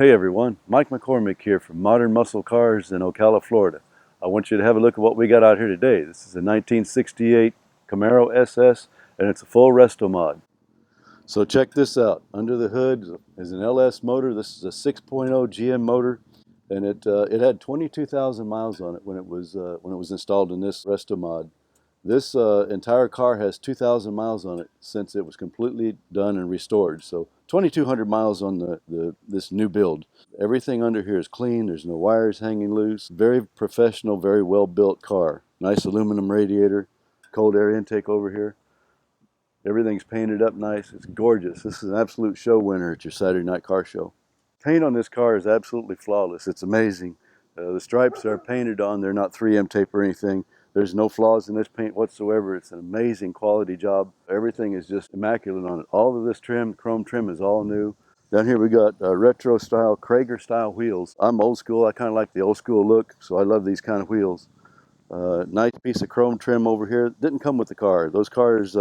Hey everyone, Mike McCormick here from Modern Muscle Cars in Ocala, Florida. I want you to have a look at what we got out here today. This is a 1968 Camaro SS and it's a full Restomod. So check this out. Under the hood is an LS motor. This is a 6.0 GM motor and it had 22,000 miles on it when it was installed in this Restomod. This entire car has 2,000 miles on it since it was completely done and restored. So 2,200 miles on this new build. Everything under here is clean. There's no wires hanging loose. Very professional, very well built car. Nice aluminum radiator, cold air intake over here. Everything's painted up nice. It's gorgeous. This is an absolute show winner at your Saturday night car show. Paint on this car is absolutely flawless. It's amazing. The stripes are painted on. They're not 3M tape or anything. There's no flaws in this paint whatsoever. It's an amazing quality job. Everything is just immaculate on it. All of this trim, chrome trim, is all new. Down here we got retro style, Krager style wheels. I'm old school. I kind of like the old school look, so I love these kind of wheels. Nice piece of chrome trim over here. Didn't come with the car. Those cars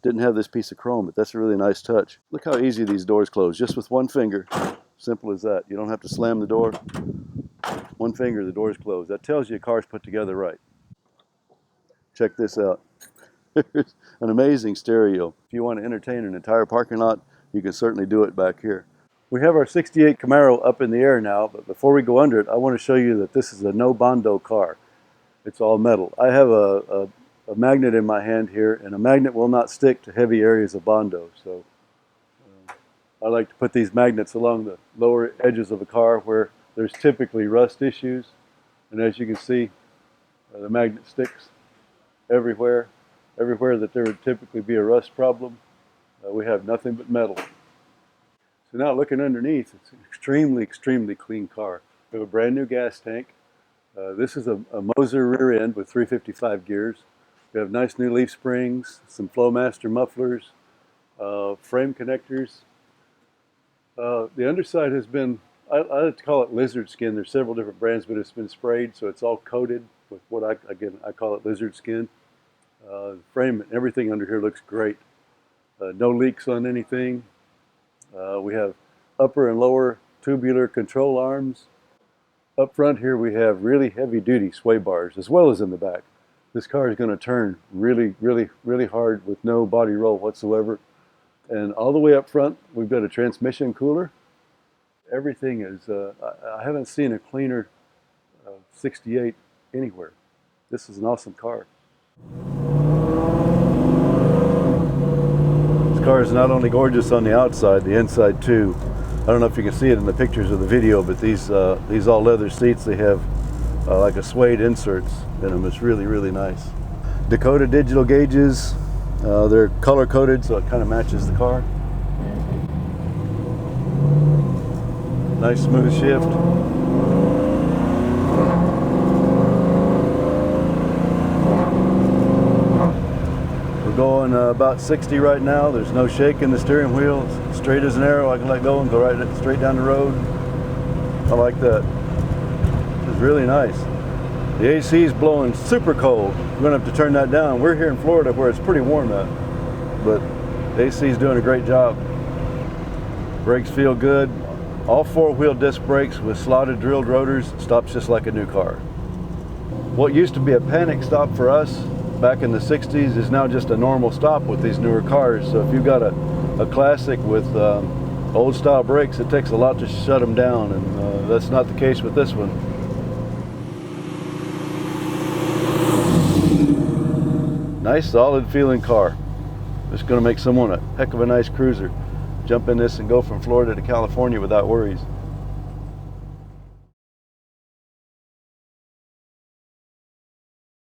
didn't have this piece of chrome, but that's a really nice touch. Look how easy these doors close, just with one finger. Simple as that. You don't have to slam the door. One finger, the door's closed. That tells you a car's put together right. Check this out. An amazing stereo. If you want to entertain an entire parking lot, you can certainly do it back here. We have our 68 Camaro up in the air now, but before we go under it, I want to show you that this is a no bondo car. It's all metal. I have a magnet in my hand here, and a magnet will not stick to heavy areas of bondo. So I like to put these magnets along the lower edges of a car where there's typically rust issues. And as you can see, the magnet sticks everywhere that there would typically be a rust problem. We have nothing but metal. So now looking underneath, it's an extremely clean car. We have a brand new gas tank. This is a Moser rear end with 355 gears. We have nice new leaf springs, some Flowmaster mufflers, frame connectors. The underside has been, I like to call it lizard skin. There's several different brands, but it's been sprayed, so it's all coated with what I call it lizard skin. The frame and everything under here looks great. No leaks on anything. We have upper and lower tubular control arms. Up front here we have really heavy duty sway bars as well as in the back. This car is going to turn really hard with no body roll whatsoever. And all the way up front we've got a transmission cooler. Everything is, I haven't seen a cleaner 68 anywhere. This is an awesome car. This car is not only gorgeous on the outside, the inside too. I don't know if you can see it in the pictures of the video, but these all leather seats, they have like a suede inserts in them. It's really nice. Dakota digital gauges. They're color coded, so it kind of matches the car. Nice smooth shift. We're going about 60 right now. There's no shake in the steering wheel. It's straight as an arrow. I can let go and go right straight down the road. I like that. It's really nice. The AC is blowing super cold. We're going to have to turn that down. We're here in Florida where it's pretty warm out, but the AC is doing a great job. Brakes feel good. All four-wheel disc brakes with slotted drilled rotors. Stops just like a new car. What used to be a panic stop for us back in the 60s is now just a normal stop with these newer cars. So if you've got a classic with old style brakes, it takes a lot to shut them down, and that's not the case with this one. Nice solid feeling car. It's going to make someone a heck of a nice cruiser. Jump in this and go from Florida to California without worries.